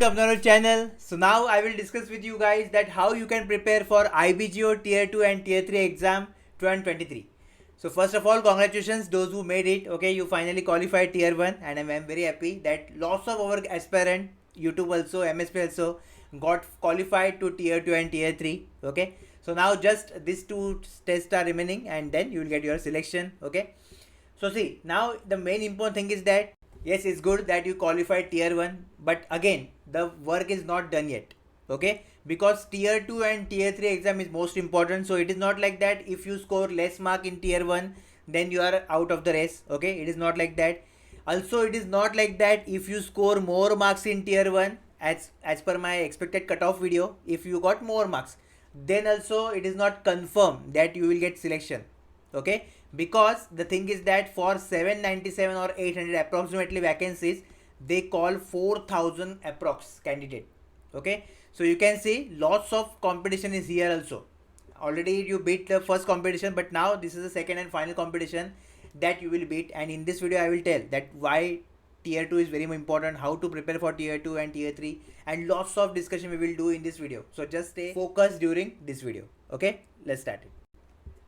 To our channel. So now I will discuss with you guys that how you can prepare for IBGO Tier 2 and Tier 3 exam 2023. So first of all, congratulations those who made it. Okay, you finally qualified Tier 1 and I'm very happy that lots of our aspirant, YouTube also, MSP also got qualified to Tier 2 and Tier 3. Okay, so now just these two tests are remaining and then you will get your selection. Okay, so see, now the main important thing is that yes, it's good that you qualified tier 1, but again, the work is not done yet. Okay, because tier 2 and tier 3 exam is most important. So it is not like that if you score less mark in tier 1, then you are out of the race. Okay, it is not like that. Also, it is not like that if you score more marks in tier 1 as per my expected cutoff video, if you got more marks, then also it is not confirmed that you will get selection. Okay, because the thing is that for 797 or 800 approximately vacancies, they call 4000 approx candidate. Okay, so you can see lots of competition is here also. Already you beat the first competition, but now this is the second and final competition that you will beat, and in this video I will tell that why tier 2 is very important, how to prepare for tier 2 and tier 3, and lots of discussion we will do in this video. So just stay focused during this video. Okay, let's start it.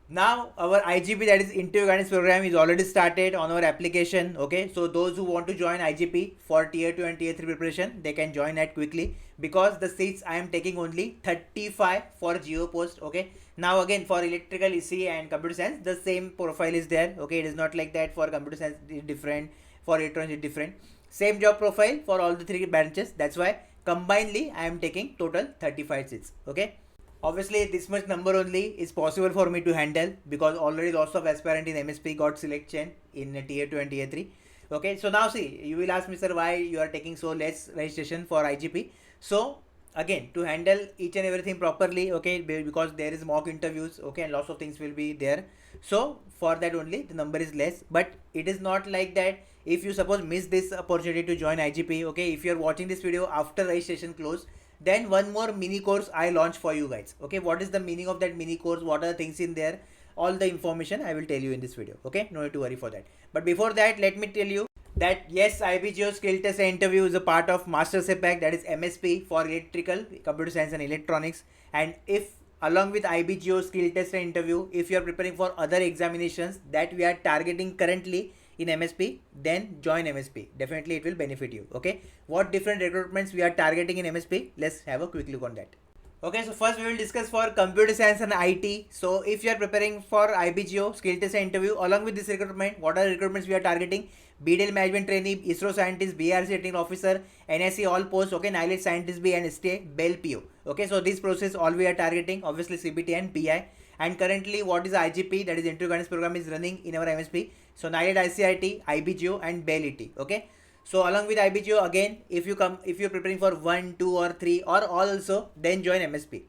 Now our IGP, that is interview guidance program, is already started on our application. Okay, so those who want to join IGP for tier 2 and tier 3 preparation, they can join that quickly, because the seats I am taking only 35 for geo post. Okay, now again for electrical, EC and computer science, the same profile is there. Okay, it is not like that. For computer science it is different, for electronics it is different, same job profile for all the three branches. That's why combinedly I am taking total 35 seats. Okay, obviously this much number only is possible for me to handle, because already lots of aspirant in MSP got selection in tier 2 and tier 3. Okay, so now see, you will ask me, sir, why you are taking so less registration for IGP? So again, to handle each and everything properly, okay, because there is mock interviews, okay, and lots of things will be there, so for that only the number is less. But it is not like that if you suppose miss this opportunity to join IGP. Okay, if you are watching this video after registration close, then one more mini course I launch for you guys. Okay, what is the meaning of that mini course, what are the things in there, all the information I will tell you in this video. Okay, no need to worry for that. But before that, let me tell you that yes, IBGO skill test and interview is a part of Master Pack, that is MSP for electrical, computer science and electronics. And if along with IBGO skill test and interview, if you are preparing for other examinations that we are targeting currently in MSP, then join MSP. Definitely it will benefit you. Okay, what different recruitments we are targeting in MSP, let's have a quick look on that. Okay, so first we will discuss for computer science and IT. So if you are preparing for IBGO skill test and interview, along with this recruitment, what are the recruitments we are targeting? BDL management trainee, ISRO scientist, BRC technical officer, NSC all posts, okay, NILET scientist B and STA, BEL PO. Okay, so this process all we are targeting, obviously CBT and PI. And currently what is IGP, that is interview guidance program, is running in our MSP. So NILET, ICIT, IBGO and BEL ET. Okay, so along with IBGO, again, if you're preparing for 1, 2 or 3 or all also, then join MSP.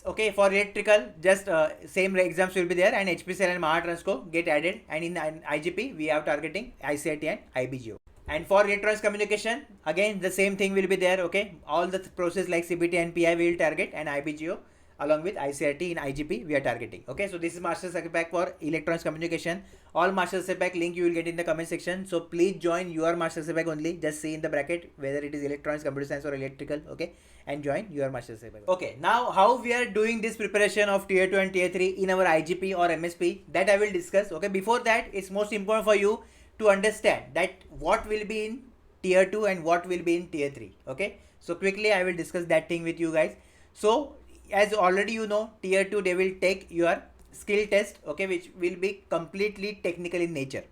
Okay, for electrical, just same exams will be there, and HPCL and Mahatransco get added, and in IGP we have targeting ICIT and IBGO. And for electronics communication, again the same thing will be there. Okay, all the process like CBT and PI we will target, and IBGO along with ICIT in IGP we are targeting. Okay, so this is Master Circuit Pack for electronics communication. All Master Circuit Pack link you will get in the comment section. So please join your Master Circuit Pack only. Just see in the bracket whether it is electronics, computer science or electrical. Okay, and join your Master Circuit Pack. Okay, now how we are doing this preparation of tier 2 and tier 3 in our IGP or MSP, that I will discuss. Okay, before that, it's most important for you to understand that what will be in tier 2 and what will be in tier 3. Okay, so quickly I will discuss that thing with you guys. So as already you know, tier 2 they will take your skill test, okay, which will be completely technical in nature.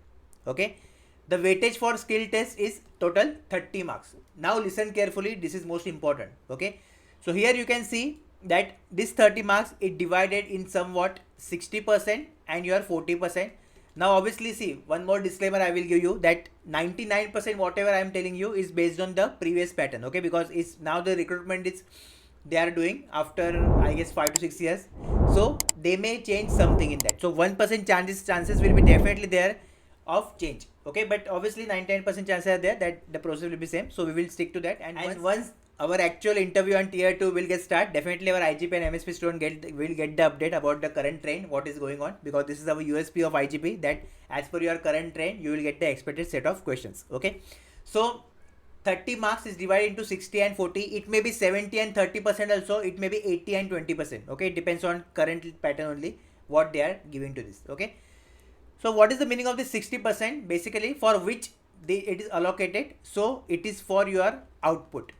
Okay, the weightage for skill test is total 30 marks. Now listen carefully, this is most important. Okay, so here you can see that this 30 marks is divided in somewhat 60% and your 40%. Now obviously see, one more disclaimer I will give you, that 99% whatever I am telling you is based on the previous pattern. Okay, because it's now the recruitment is they are doing after I guess 5 to 6 years, so they may change something in that. So 1% chances will be definitely there of change. Okay, but obviously 99% chances are there that the process will be same, so we will stick to that. And once our actual interview on tier 2 will get start, definitely our IGP and MSP student will get the update about the current trend, what is going on, because this is our USP of IGP, that as per your current trend you will get the expected set of questions. Okay, so 30 marks is divided into 60 and 40. It may be 70 and 30% also. It may be 80 and 20%. Okay, it depends on current pattern only what they are giving to this. Okay, so what is the meaning of this 60%? Basically, for which it is allocated. So it is for your output.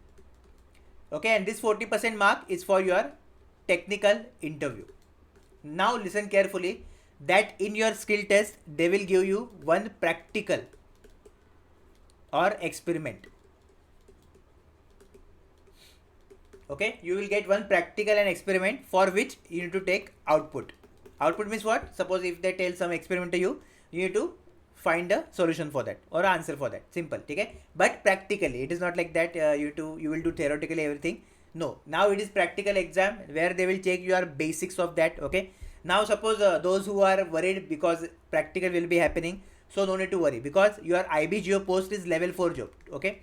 Okay, and this 40% mark is for your technical interview. Now listen carefully that in your skill test they will give you one practical or experiment. Okay, you will get one practical and experiment for which you need to take output. Output means what? Suppose if they tell some experiment to you, you need to find a solution for that or answer for that. Simple, okay? But practically, it is not like that you will do theoretically everything. No, now it is practical exam where they will check your basics of that. Okay. Now suppose those who are worried because practical will be happening, so no need to worry because your IBGO post is level 4 job. Okay,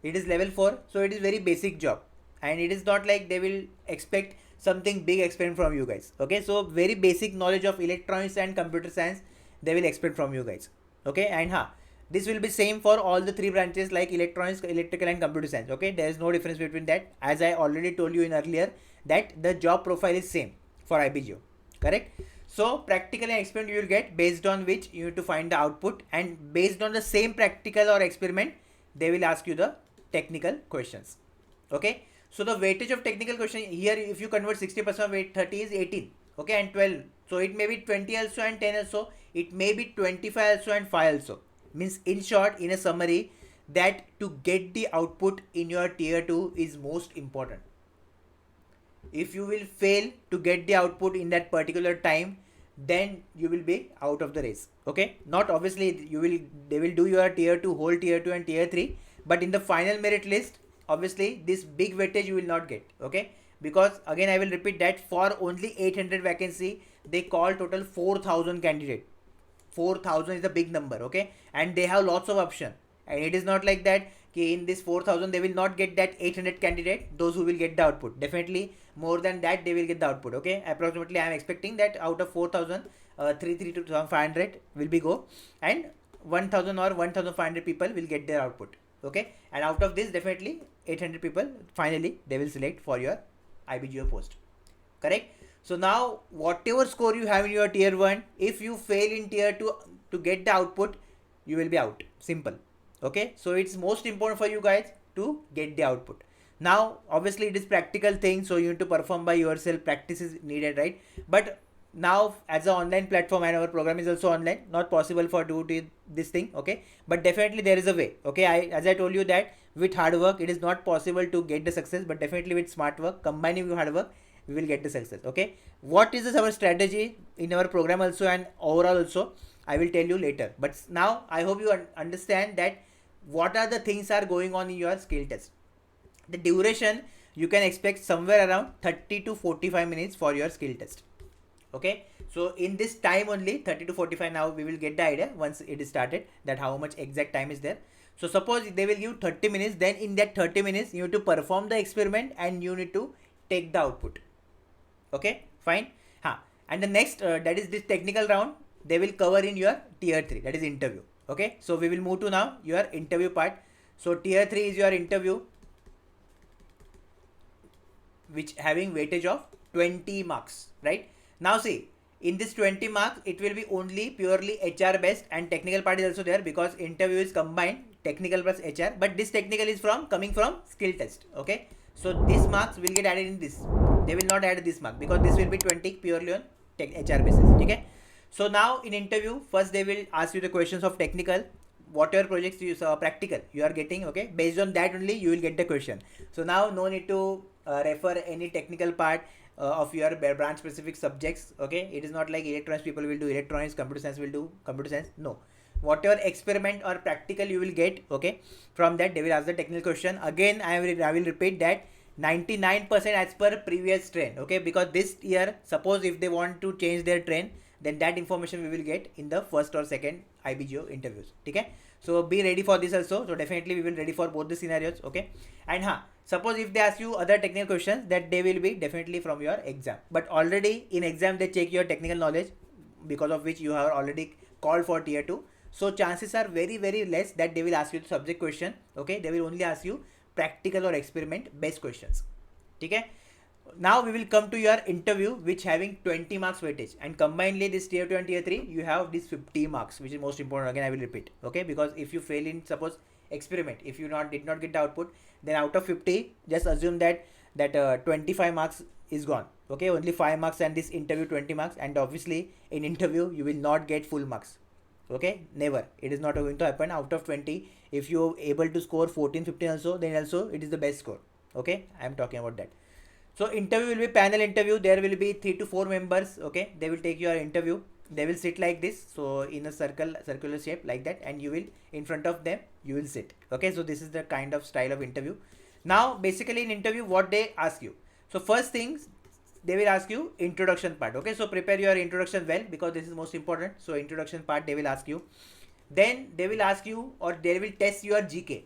it is level 4, so it is very basic job, and it is not like they will expect something big experiment from you guys. Okay, so very basic knowledge of electronics and computer science they will expect from you guys. Okay, and this will be same for all the three branches like electronics, electrical and computer science. Okay, there is no difference between that, as I already told you in earlier that the job profile is same for IBGO. Correct? So practical and experiment you will get, based on which you need to find the output, and based on the same practical or experiment they will ask you the technical questions. Okay, so the weightage of technical question here, if you convert 60% of weight, 30 is 18. Okay, and 12, so it may be 20 also and 10 also, it may be 25 also and 5 also. Means in short, in a summary, that to get the output in your tier 2 is most important. If you will fail to get the output in that particular time, then you will be out of the race. Okay, not obviously they will do your tier 2, whole tier 2 and tier 3, but in the final merit list, obviously this big weightage you will not get. Okay, because again I will repeat that for only 800 vacancy they call total 4,000 candidate. 4,000 is a big number. Okay, and they have lots of option, and it is not like that in this 4,000 they will not get that 800 candidate, those who will get the output. Definitely more than that they will get the output. Okay, approximately I am expecting that out of 4,000, 3,500 will be go, and 1,000 or 1,500 people will get their output. Okay, and out of this definitely 800 people finally they will select for your IBGO post. Correct? So now whatever score you have in your tier 1, if you fail in tier 2 to get the output, you will be out. Simple. Okay, so it's most important for you guys to get the output. Now obviously it is practical thing, so you need to perform by yourself, practice is needed, right? But now as an online platform, and our program is also online, not possible for do this thing. Okay, but definitely there is a way. Okay, as I told you that with hard work it is not possible to get the success, but definitely with smart work, combining with hard work, we will get the success. Okay, what is our strategy in our program also and overall also, I will tell you later. But now I hope you understand that what are the things are going on in your skill test. The duration you can expect somewhere around 30 to 45 minutes for your skill test. Okay, so in this time only 30 to 45, now we will get the idea once it is started that how much exact time is there. So suppose they will give 30 minutes, then in that 30 minutes you need to perform the experiment and you need to take the output. Okay, fine. And the next that is this technical round they will cover in your tier 3, that is interview. Okay, so we will move to now your interview part. So tier 3 is your interview, which having weightage of 20 marks, right? Now see, in this 20 marks it will be only purely HR based, and technical part is also there because interview is combined technical plus HR, but this technical is coming from skill test. Okay, so these marks will get added in this, they will not add this mark because this will be 20 purely on HR basis. Okay, so now in interview first they will ask you the questions of technical, whatever projects you practical you are getting. Okay, based on that only you will get the question. So now no need to refer any technical part of your branch specific subjects. Okay, it is not like electronics people will do electronics, computer science will do computer science. No, whatever experiment or practical you will get, okay, from that they will ask the technical question. Again I will repeat that 99% as per previous trend. Okay, because this year suppose if they want to change their trend, then that information we will get in the first or second IBGO interviews. Okay, so be ready for this also. So definitely we will ready for both the scenarios. Okay, and suppose if they ask you other technical questions, that they will be definitely from your exam, but already in exam they check your technical knowledge, because of which you have already called for tier 2. So chances are very less that they will ask you the subject question. Okay, they will only ask you practical or experiment based questions. Okay. Now we will come to your interview, which having 20 marks weightage, and combinedly this tier 2 and tier 3 you have this 50 marks, which is most important. Again I will repeat, okay, because if you fail in suppose experiment, if you did not get the output, then out of 50 just assume that 25 marks is gone. Okay, only 5 marks, and this interview 20 marks, and obviously in interview you will not get full marks. Okay, never, it is not going to happen. Out of 20, if you able to score 14 15 also, then also it is the best score. Okay, I am talking about that. So interview will be panel interview. There will be 3 to 4 members. Okay, they will take your interview. They will sit like this, so in a circular shape like that, and you will in front of them you will sit. Okay, so this is the kind of style of interview. Now basically in interview what they ask you. So first things, they will ask you introduction part. Okay, so prepare your introduction well, because this is most important. So introduction part they will ask you. Then they will ask you, or they will test your GK.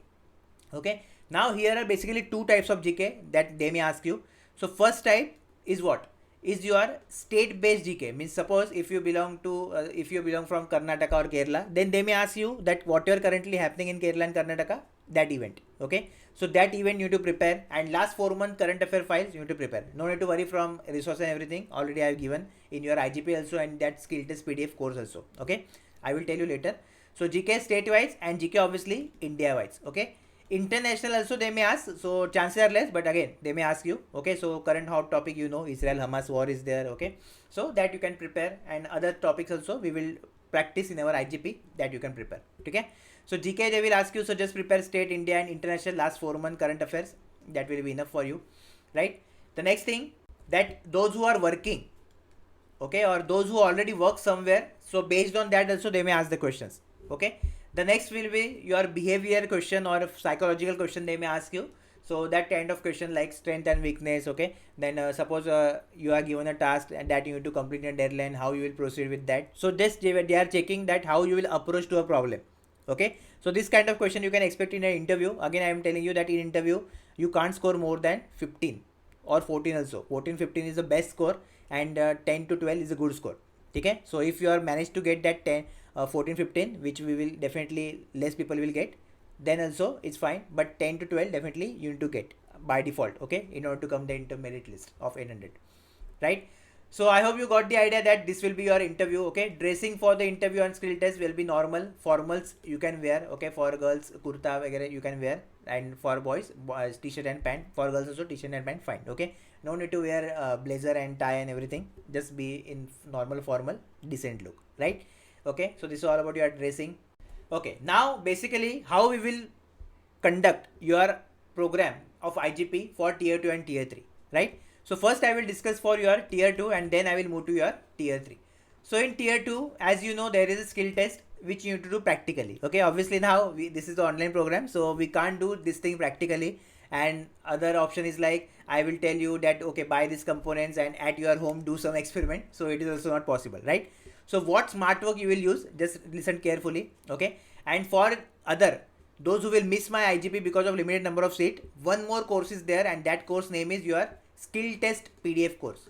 Okay, now here are basically two types of GK that they may ask you. So first type is what? Is your state based GK. Means suppose if you belong from Karnataka or Kerala, then they may ask you that whatever currently happening in Kerala and Karnataka, that event. Okay, so that event you need to prepare, and last 4 month current affair files you need to prepare. No need to worry from resource and everything. Already I have given in your IGP also, and that skill test PDF course also. Okay, I will tell you later. So GK state wise, and GK obviously India wise. Okay, international also they may ask, so chances are less, but again they may ask you. Okay, so current hot topic, Israel Hamas war is there. Okay, so that you can prepare, and other topics also we will practice in our IGP, that you can prepare. Okay, so GK they will ask you, so just prepare state, India and international last 4 month current affairs. That will be enough for you, right? The next thing, that those who are working, okay, or those who already work somewhere, so based on that also they may ask the questions. Okay, the next will be your behavior question or psychological question they may ask you. So that kind of question like strength and weakness. Okay, then suppose you are given a task and that you need to complete a deadline, how you will proceed with that. So this they are checking that how you will approach to a problem. Okay, so this kind of question you can expect in an interview. Again I am telling you that in interview you can't score more than 15 or 14 also. 14 15 is the best score, and 10 to 12 is a good score. Okay, so if you are managed to get that 14 15, which we will definitely less people will get, then also it's fine, but 10 to 12 definitely you need to get by default. Okay, in order to come the intermediate list of 800, right? So I hope you got the idea that this will be your interview. Okay, dressing for the interview and skill test will be normal formals you can wear. Okay, for girls kurta vagera you can wear, and for boys t-shirt and pant. For girls also t-shirt and pant, fine. Okay, no need to wear blazer and tie and everything. Just be in normal formal decent look, right? Okay, so this is all about your dressing. Okay, now basically how we will conduct your program of IGP for tier 2 and tier 3, right? So first I will discuss for your tier 2, and then I will move to your tier 3. So in tier 2, as you know, there is a skill test which you need to do practically. Okay, obviously now this is the online program, so we can't do this thing practically. And other option is like, I will tell you that okay, buy these components and at your home do some experiment. So it is also not possible, right? So what smart work you will use, just listen carefully. Okay, and for those who will miss my IGP because of limited number of seat, one more course is there, and that course name is your skill test PDF course.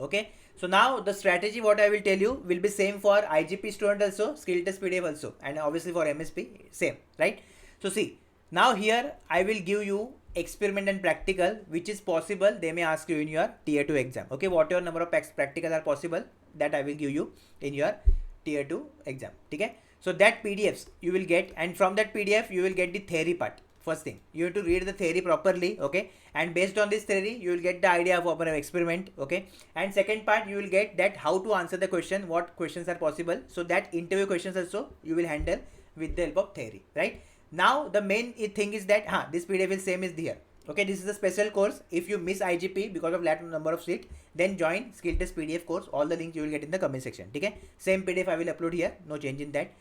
Okay, so now the strategy what I will tell you will be same for IGP student also, skill test PDF also, and obviously for MSP same, right? So see, now here I will give you experiment and practical, which is possible they may ask you in your tier 2 exam. Okay, whatever number of practicals are possible, that I will give you in your tier 2 exam. Okay, so that PDFs you will get, and from that PDF you will get the theory part. First thing, you have to read the theory properly. Okay, and based on this theory you will get the idea of an experiment. Okay, and second part you will get that how to answer the question, what questions are possible. So that interview questions also you will handle with the help of theory, right? Now the main thing is that this PDF is same is here. Okay, this is a special course. If you miss IGP because of lack of number of seat, then join skill test PDF course. All the links you will get in the comment section. Okay, same PDF I will upload here, no change in that.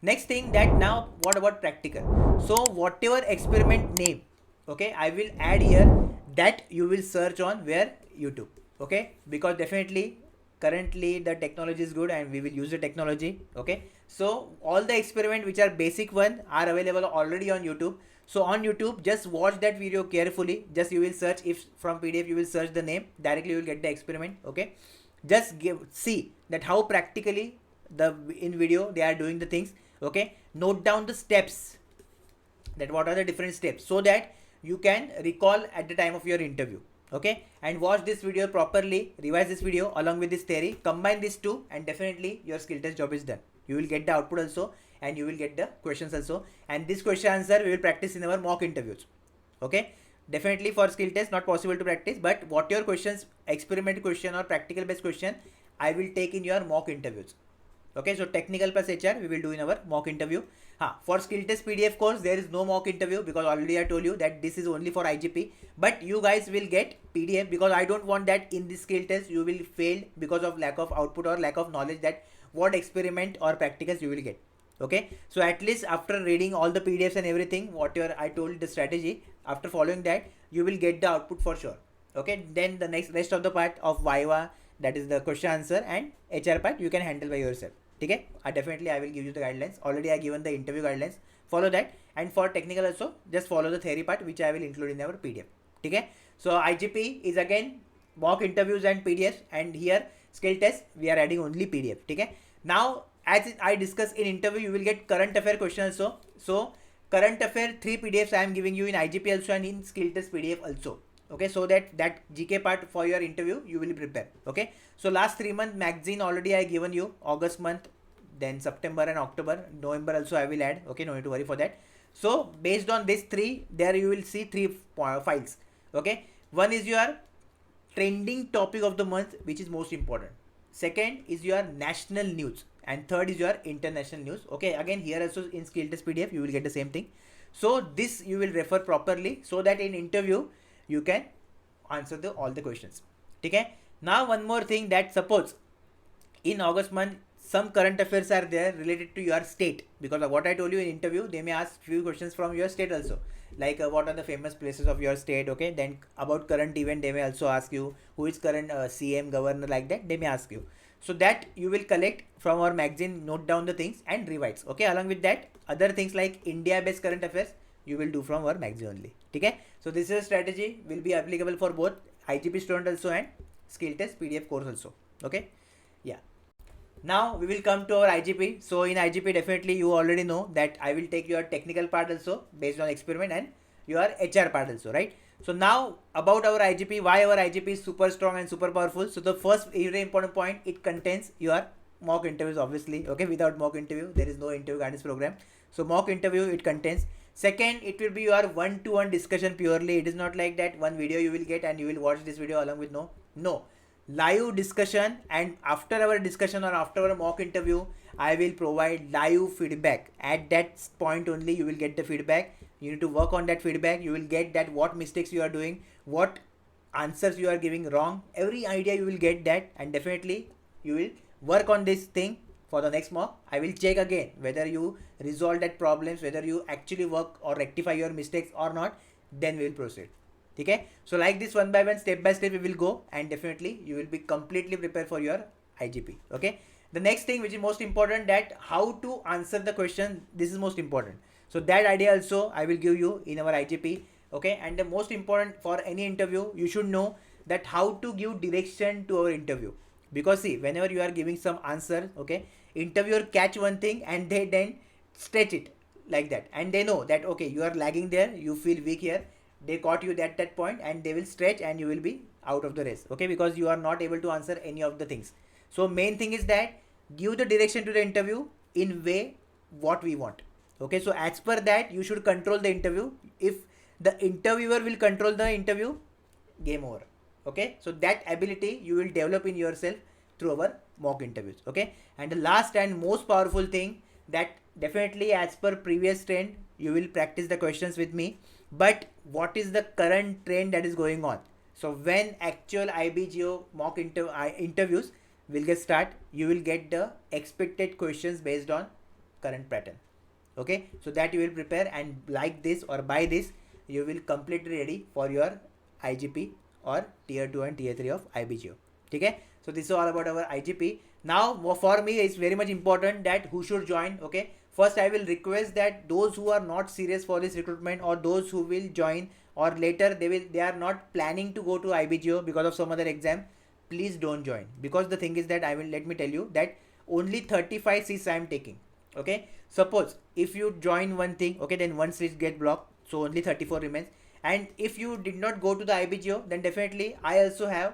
Next thing, that now what about practical? So whatever experiment name, okay, I will add here, that you will search on where YouTube. Okay, because definitely currently the technology is good and we will use the technology. Okay, so all the experiment which are basic one are available already on YouTube. So on YouTube, just watch that video carefully. Just you will search, if from PDF you will search the name, directly you will get the experiment. Okay, just see that how practically the in video they are doing the things. Okay, note down the steps, that what are the different steps, so that you can recall at the time of your interview. Okay, and watch this video properly, revise this video along with this theory, combine these two, and definitely your skill test job is done. You will get the output also, and you will get the questions also, and this question answer we will practice in our mock interviews. Okay, definitely for skill test not possible to practice, but what your questions, experiment question or practical based question, I will take in your mock interviews. Okay, so technical plus HR we will do in our mock interview. For skill test PDF course there is no mock interview, because already I told you that this is only for IGP, but you guys will get PDF, because I don't want that in this skill test you will fail because of lack of output or lack of knowledge, that what experiment or practicals you will get. Okay, so at least after reading all the PDFs and everything, whatever I told the strategy, after following that you will get the output for sure. Okay, then the next rest of the part of Viva, that is the question answer, and HR part you can handle by yourself. Okay, I will give you the guidelines. Already I given the interview guidelines, follow that, and for technical also just follow the theory part which I will include in our PDF. Okay, so IGP is again mock interviews and PDFs, and here skill test we are adding only PDF. Okay, now as I discussed in interview, you will get current affair question also. So current affair 3 PDFs I am giving you in IGP also and in skill test PDF also. Okay, so that GK part for your interview you will prepare. Okay, so last 3 month magazine already I given you, August month, then September and October, November also I will add. Okay, no need to worry for that. So based on these 3, there you will see 3 files. Okay, one is your trending topic of the month, which is most important. Second is your national news, and third is your international news. Okay, again here also in skill test PDF you will get the same thing. So this you will refer properly, so that in interview you can answer all the questions. Okay, now one more thing, that suppose in August month some current affairs are there related to your state, because of what I told you in interview, they may ask few questions from your state also, like what are the famous places of your state. Okay, then about current event they may also ask you, who is current CM, governor, like that they may ask you. So that you will collect from our magazine, note down the things and revise. Okay, along with that other things like India based current affairs you will do from our magazine only. Okay, so this is a strategy will be applicable for both IGP student also and skill test PDF course also. Okay, yeah. Now we will come to our IGP. So in IGP definitely you already know that I will take your technical part also based on experiment, and your HR part also, right? So now about our IGP, why our IGP is super strong and super powerful. So the first very important point, it contains your mock interviews obviously. Okay, without mock interview there is no interview guidance program. So mock interview it contains. Second, it will be your one-to-one discussion purely. It is not like that one video you will get and you will watch this video along with no live discussion, and after our discussion or after our mock interview I will provide live feedback. At that point only you will get the feedback. You need to work on that feedback. You will get that what mistakes you are doing, what answers you are giving wrong, every idea you will get that, and definitely you will work on this thing. For the next mock I will check again whether you resolve that problems, whether you actually work or rectify your mistakes or not, then we will proceed. Okay, so like this one by one, step by step we will go, and definitely you will be completely prepared for your IGP. Okay, the next thing which is most important, that how to answer the question, this is most important. So that idea also I will give you in our IGP. Okay, and the most important for any interview, you should know that how to give direction to our interview, because see, whenever you are giving some answer, okay, interviewer catch one thing and they then stretch it like that, and they know that okay you are lagging there, you feel weak here, they caught you at that point and they will stretch and you will be out of the race. Okay, because you are not able to answer any of the things. So main thing is that give the direction to the interview in way what we want. Okay, so as per that you should control the interview. If the interviewer will control the interview, game over. Okay, so that ability you will develop in yourself through our mock interviews. Okay, and the last and most powerful thing, that definitely as per previous trend you will practice the questions with me, but what is the current trend that is going on? So when actual IBGO mock interviews will get start, you will get the expected questions based on current pattern. Okay, so that you will prepare, and like this or by this you will completely ready for your IGP or tier 2 and tier 3 of IBGO. Okay, so this is all about our IGP. Now for me it's very much important that who should join. Okay, first I will request that those who are not serious for this recruitment, or those who will join or later they are not planning to go to IBGO because of some other exam, please don't join. Because the thing is that let me tell you that only 35 seats I am taking. Okay, suppose if you join one thing, okay, then one seat get blocked, so only 34 remains. And if you did not go to the IBGO, then definitely I also have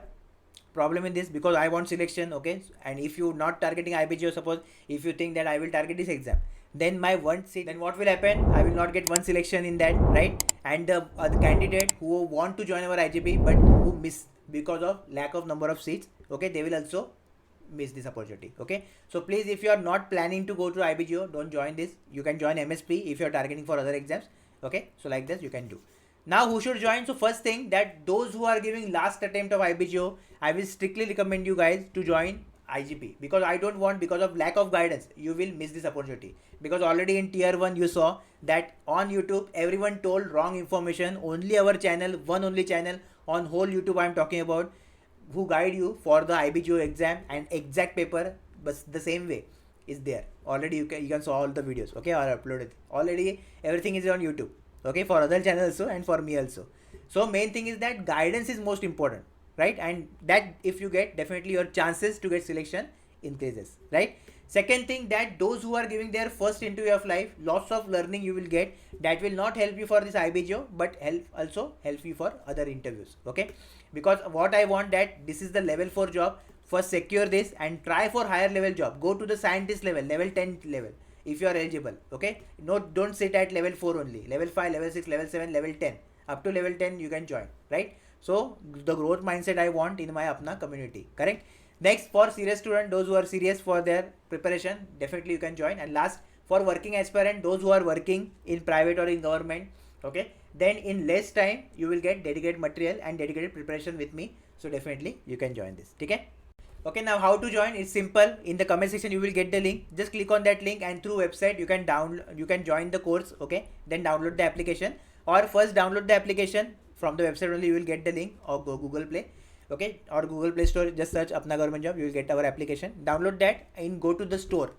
problem in this because I want selection. Okay, and if you not targeting IBGO, suppose if you think that I will target this exam, then my one seat, then what will happen? I will not get one selection in that, right? And the candidate who want to join our IGP but who miss because of lack of number of seats, okay, they will also miss this opportunity. Okay, so please, if you are not planning to go to IBGO, don't join this. You can join MSP if you are targeting for other exams. Okay, so like this you can do. Now who should join? So first thing, that those who are giving last attempt of IBGO, I will strictly recommend you guys to join IGP, because I don't want, because of lack of guidance, you will miss this opportunity. Because already in tier 1 you saw that on YouTube everyone told wrong information. Only our channel, one only channel on whole YouTube I am talking about, who guide you for the IBGO exam and exact paper, but the same way is there. Already you can saw all the videos, okay, or uploaded. Already everything is on YouTube, okay, for other channels also and for me also. So main thing is that guidance is most important, right? And that if you get, definitely your chances to get selection increases, right? Second thing, that those who are giving their first interview of life, lots of learning you will get. That will not help you for this IBGO, but also help you for other interviews, okay? Because what I want, that this is the level 4 job. First secure this and try for higher level job. Go to the scientist level, level 10 level, if you are eligible, okay? No, don't sit at level 4 only. Level 5, level 6, level 7, level 10. Up to level 10 you can join, right? So the growth mindset I want in my apna community, correct? Next, for serious student, those who are serious for their preparation, definitely you can join. And last, for working aspirant, those who are working in private or in government, okay, then in less time you will get dedicated material and dedicated preparation with me. So definitely you can join this, okay? Okay, now how to join? It's simple. In the comment section you will get the link. Just click on that link and through website you can join the course, okay? Then download the application, or first download the application from the website only. You will get the link, or go Google Play, okay, or Google Play Store. Just search Apna Government Job. You will get our application. Download that and go to the store.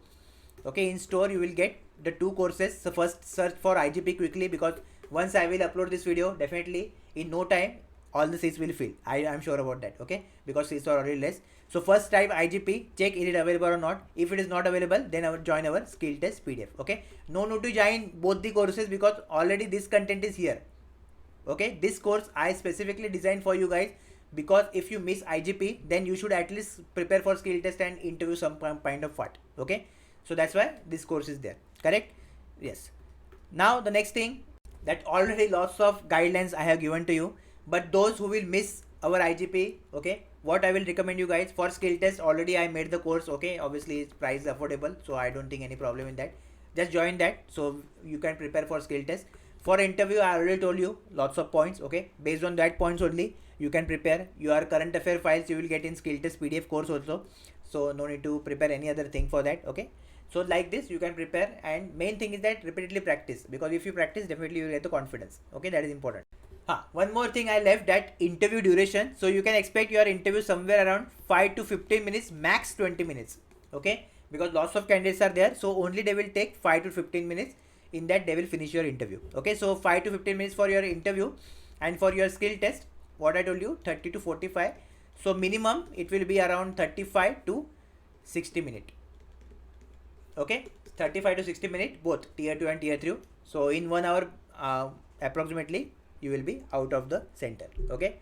Okay, in store you will get the two courses. So first search for IGP quickly, because once I will upload this video, definitely in no time all the seats will fill. I am sure about that, okay, because seats are already less. So first type IGP, check is it available or not. If it is not available, then I will join our skill test PDF, okay. No need to join both the courses, because already this content is here, okay. This course I specifically designed for you guys, because if you miss IGP, then you should at least prepare for skill test and interview some kind of what, okay. So that's why this course is there, correct? Yes. Now the next thing, that already lots of guidelines I have given to you, but those who will miss our IGP, okay, what I will recommend you guys, for skill test already I made the course, okay. Obviously its price is affordable, so I don't think any problem in that. Just join that so you can prepare for skill test. For interview I already told you lots of points, okay. Based on that points only you can prepare. Your current affair files you will get in skill test PDF course also, so no need to prepare any other thing for that, okay. So like this you can prepare, and main thing is that repeatedly practice, because if you practice, definitely you will get the confidence, okay. That is important. One more thing I left, that interview duration. So you can expect your interview somewhere around 5 to 15 minutes, max 20 minutes, okay, because lots of candidates are there, so only they will take 5 to 15 minutes. In that they will finish your interview, okay. So 5 to 15 minutes for your interview, and for your skill test, what I told you, 30 to 45. So minimum it will be around 35 to 60 minutes, okay. 35 to 60 minutes, both tier 2 and tier 3. So in 1 hour approximately you will be out of the center, okay.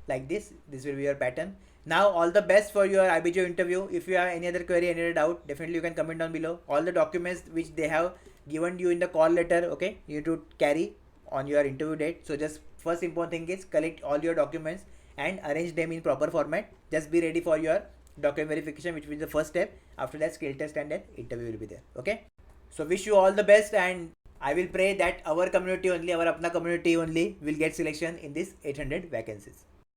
Like this will be your pattern. Now all the best for your IBGO interview. If you have any other query, any other doubt, definitely you can comment down below. All the documents which they have given you in the call letter, okay, you need to carry on your interview date. So just first important thing is collect all your documents and arrange them in proper format. Just be ready for your document verification, which will be the first step. After that, skill test and then interview will be there, okay. So wish you all the best, and I will pray that our community only, our Apna community only will get selection in these 800 vacancies.